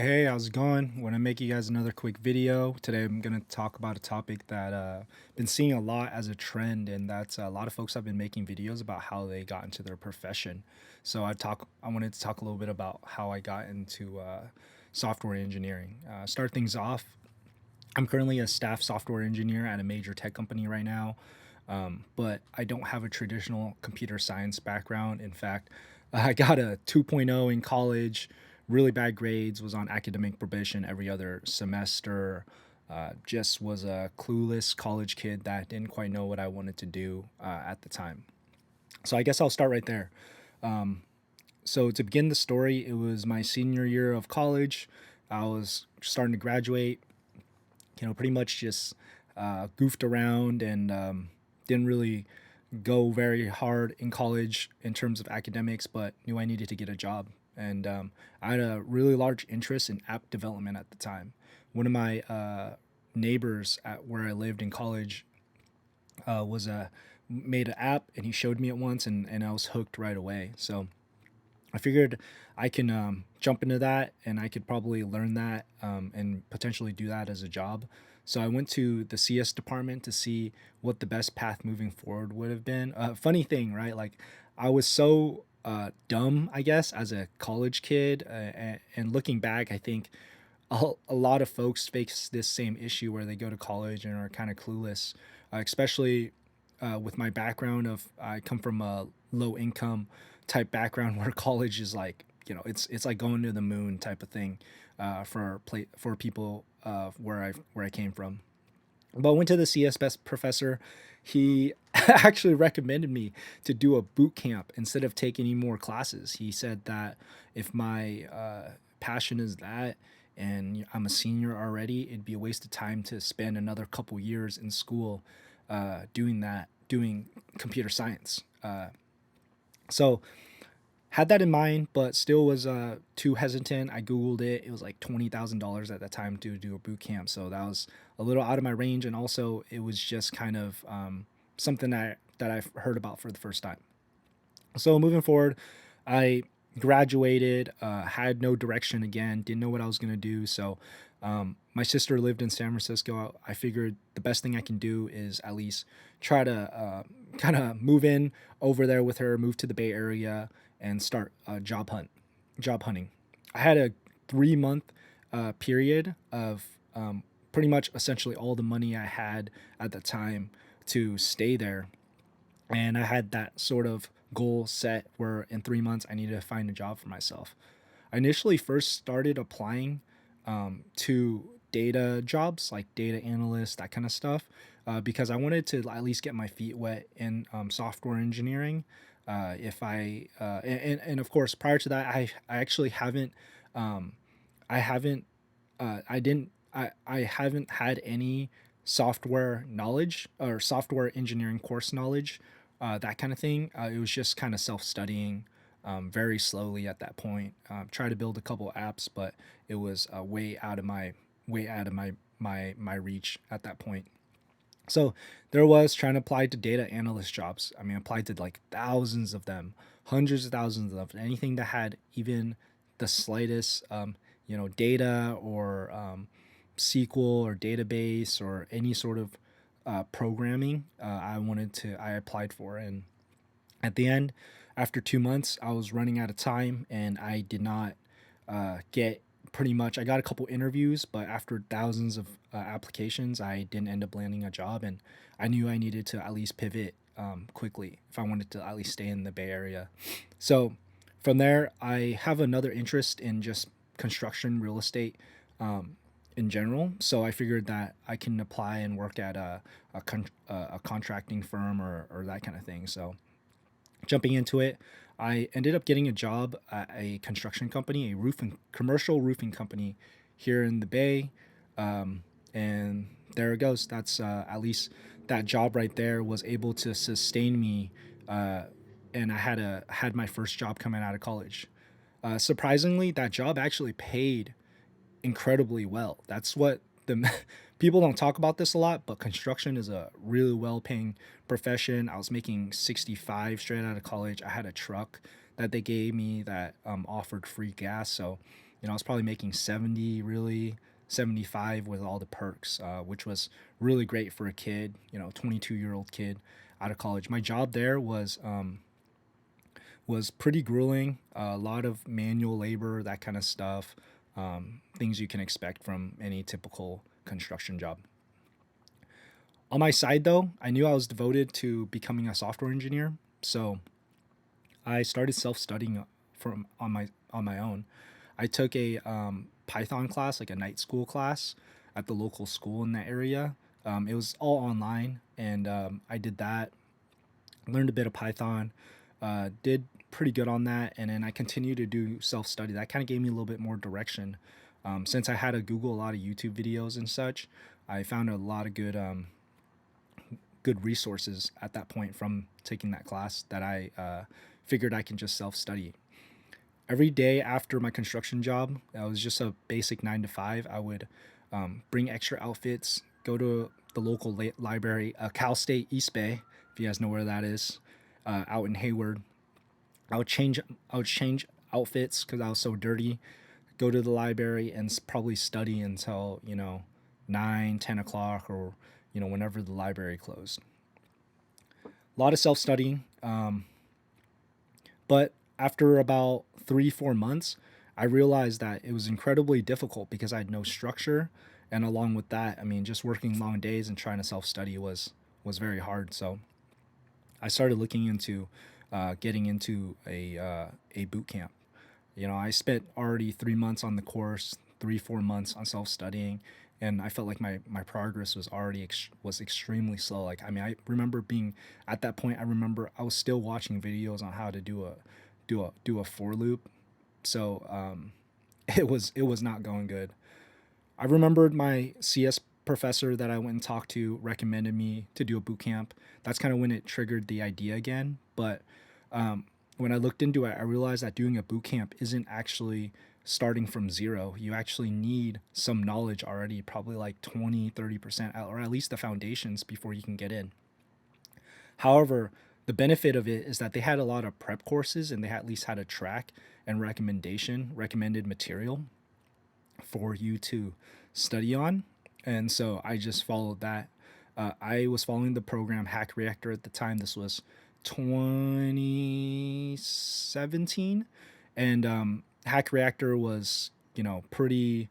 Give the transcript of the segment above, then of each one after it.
Hey, how's it going? Want to make you guys another quick video. Today I'm going to talk about a topic that been seeing a lot as a trend, and that's a lot of folks have been making videos about how they got into their profession. So I wanted to talk a little bit about how I got into software engineering. Start things off. I'm currently a staff software engineer at a major tech company right now, but I don't have a traditional computer science background. In fact, I got a 2.0 in college, really bad grades, was on academic probation every other semester. Just was a clueless college kid that didn't quite know what I wanted to do at the time. So I guess I'll start right there. So to begin the story, it was my senior year of college. I was starting to graduate, pretty much just goofed around and didn't really go very hard in college in terms of academics, but knew I needed to get a job. And I had a really large interest in app development at the time. One of my neighbors at where I lived in college was made an app, and he showed me it once, and I was hooked right away. So I figured I can jump into that, and I could probably learn that and potentially do that as a job. So I went to the CS department to see what the best path moving forward would have been. Funny thing, right? Like I was so dumb, I guess, as a college kid, and looking back, I think a lot of folks face this same issue where they go to college and are kind of clueless, especially with my background of I come from a low income type background where college is like it's like going to the moon type of thing for people where I came from. But I went to the CS best professor. He actually recommended me to do a boot camp instead of taking any more classes. He said that if my passion is that and I'm a senior already, it'd be a waste of time to spend another couple years in school doing computer science. So had that in mind, but still was too hesitant. I googled it. It was like $20,000 at that time to do a boot camp, so that was a little out of my range. And also, it was just kind of something that I've heard about for the first time. So moving forward, I graduated, had no direction again, didn't know what I was gonna do. So my sister lived in San Francisco. I figured the best thing I can do is at least try to kind of move in over there with her, move to the Bay Area, and start a job hunting. I had a 3 month period of pretty much essentially all the money I had at the time to stay there, and I had that sort of goal set where in 3 months I needed to find a job for myself. I initially first started applying to data jobs like data analyst, that kind of stuff, because I wanted to at least get my feet wet in software engineering. If I and of course prior to that, I actually haven't um, I haven't I didn't I haven't had any software knowledge or software engineering course knowledge, that kind of thing. It was just kind of self studying, very slowly at that point. Try to build a couple apps, but it was way out of my reach at that point. So there was trying to apply to data analyst jobs. I mean, applied to like thousands of them, hundreds of thousands of them, anything that had even the slightest, data or SQL or database or any sort of programming. I applied for, and at the end, after 2 months, I was running out of time, and I did not get pretty much. I got a couple interviews, but after thousands of applications, I didn't end up landing a job, and I knew I needed to at least pivot quickly if I wanted to at least stay in the Bay Area. So from there, I have another interest in just construction, real estate, in general. So I figured that I can apply and work at a contracting firm or that kind of thing. So jumping into it, I ended up getting a job at a construction company, a roofing commercial roofing company here in the Bay, and there it goes. That's at least that job right there was able to sustain me, uh, and I had my first job coming out of college. Surprisingly, that job actually paid incredibly well. That's what the people don't talk about this a lot, but construction is a really well paying profession. I was making 65 straight out of college. I had a truck that they gave me that offered free gas. So I was probably making 70, really 75 with all the perks, which was really great for a kid, 22-year-old kid out of college. My job there was pretty grueling, a lot of manual labor, that kind of stuff, things you can expect from any typical construction job. On my side, though, I knew I was devoted to becoming a software engineer, so I started self-studying from on my own. I took a Python class, like a night school class, at the local school in that area. It was all online, and I did that. Learned a bit of Python, did pretty good on that, and then I continued to do self-study. That kind of gave me a little bit more direction. Since I had to Google a lot of YouTube videos and such, I found a lot of good resources at that point from taking that class that I figured I can just self study. Every day after my construction job, that was just a basic 9 to 5. I would bring extra outfits, go to the local library, Cal State East Bay, if you guys know where that is, out in Hayward. I would change I would change outfits because I was so dirty. Go to the library and probably study until 9, 10 o'clock, or whenever the library closed. A lot of self studying, but after about 3 4 months, I realized that it was incredibly difficult because I had no structure, and along with that, I mean, just working long days and trying to self study was very hard. So I started looking into getting into a boot camp. I spent already 3 months on the course, 3 4 months on self studying, and I felt like my progress was already was extremely slow. Like, I mean, I remember being at that point. I remember I was still watching videos on how to do a for loop. So it was not going good. I remembered my CS professor that I went and talked to recommended me to do a boot camp. That's kind of when it triggered the idea again. But when I looked into it, I realized that doing a boot camp isn't actually starting from zero. You actually need some knowledge already, probably like 20, 30%, or at least the foundations before you can get in. However, the benefit of it is that they had a lot of prep courses, and they at least had a track and recommended material for you to study on. And so I just followed that. I was following the program Hack Reactor at the time. This was 2017. And Hack Reactor was, pretty,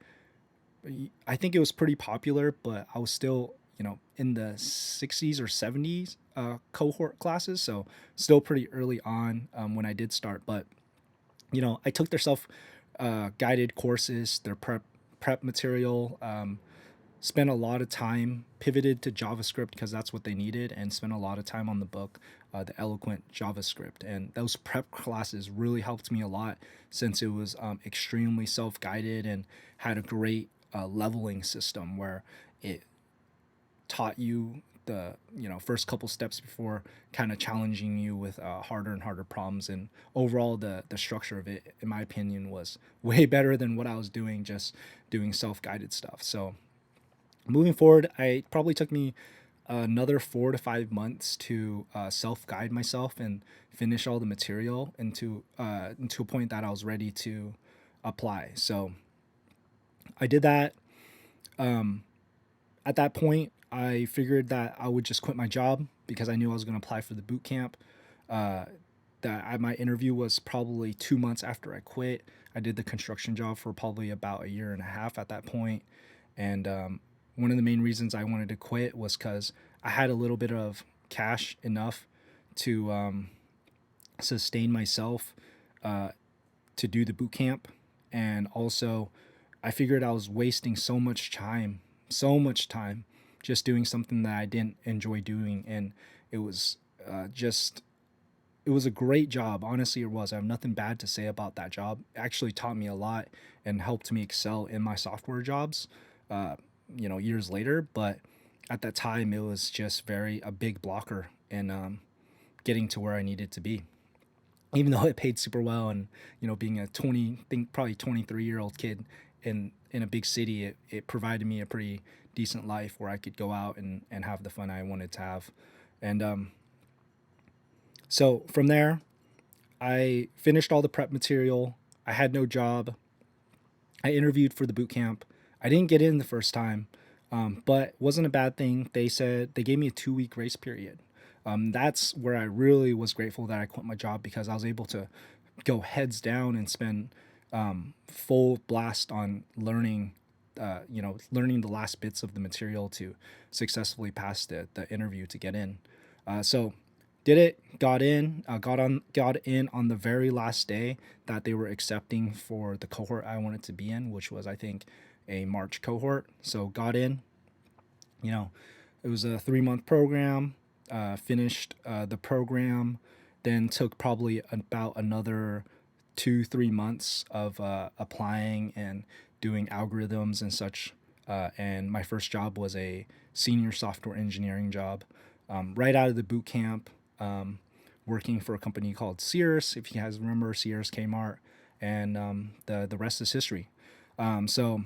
I think it was pretty popular, but I was still, in the 60s or 70s cohort classes. So still pretty early on when I did start. But, I took their self guided courses, their prep material, spent a lot of time, pivoted to JavaScript because that's what they needed, and spent a lot of time on the book, the Eloquent JavaScript. And those prep classes really helped me a lot since it was extremely self guided and had a great leveling system where it taught you the first couple steps before kind of challenging you with harder and harder problems. And overall, the structure of it, in my opinion, was way better than what I was doing, just doing self-guided stuff. So moving forward, it probably took me another 4 to 5 months to self-guide myself and finish all the material into a point that I was ready to apply. So I did that. At that point, I figured that I would just quit my job because I knew I was going to apply for the boot camp. My interview was probably 2 months after I quit. I did the construction job for probably about a year and a half at that point. And one of the main reasons I wanted to quit was because I had a little bit of cash enough to sustain myself to do the boot camp. And also, I figured I was wasting so much time just doing something that I didn't enjoy doing. And it was just, it was a great job. Honestly, it was. I have nothing bad to say about that job. It actually taught me a lot and helped me excel in my software jobs, years later. But at that time, it was just a big blocker in getting to where I needed to be. Even though it paid super well, and being a probably 23-year-old kid in a big city, it provided me a pretty decent life where I could go out and have the fun I wanted to have. And so from there, I finished all the prep material. I had no job. I interviewed for the boot camp. I didn't get in the first time, but wasn't a bad thing. They said they gave me a 2 week grace period. That's where I really was grateful that I quit my job, because I was able to go heads down and spend full blast on learning, learning the last bits of the material to successfully pass the interview to get in. So did it, got in on the very last day that they were accepting for the cohort I wanted to be in, which was, I think, a March cohort. So got in, you know, it was a 3 month program. Finished the program, then took probably about another 2 3 months of applying and doing algorithms and such. And my first job was a senior software engineering job, right out of the boot camp, working for a company called Sears. If you guys remember Sears Kmart, and the rest is history. So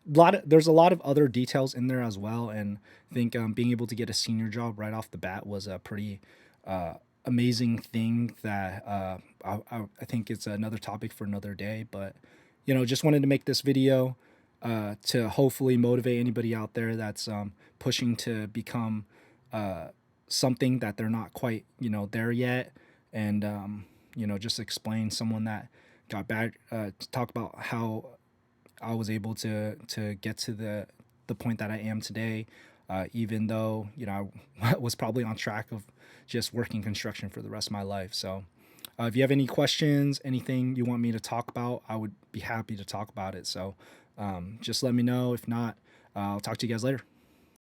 there's a lot of other details in there as well, and I think being able to get a senior job right off the bat was a pretty amazing thing that I think it's another topic for another day. But just wanted to make this video to hopefully motivate anybody out there that's pushing to become something that they're not quite there yet, and just explain someone that got back, to talk about how I was able to get to the point that I am today, even though I was probably on track of just working construction for the rest of my life. So, if you have any questions, anything you want me to talk about, I would be happy to talk about it. So, just let me know. If not, I'll talk to you guys later.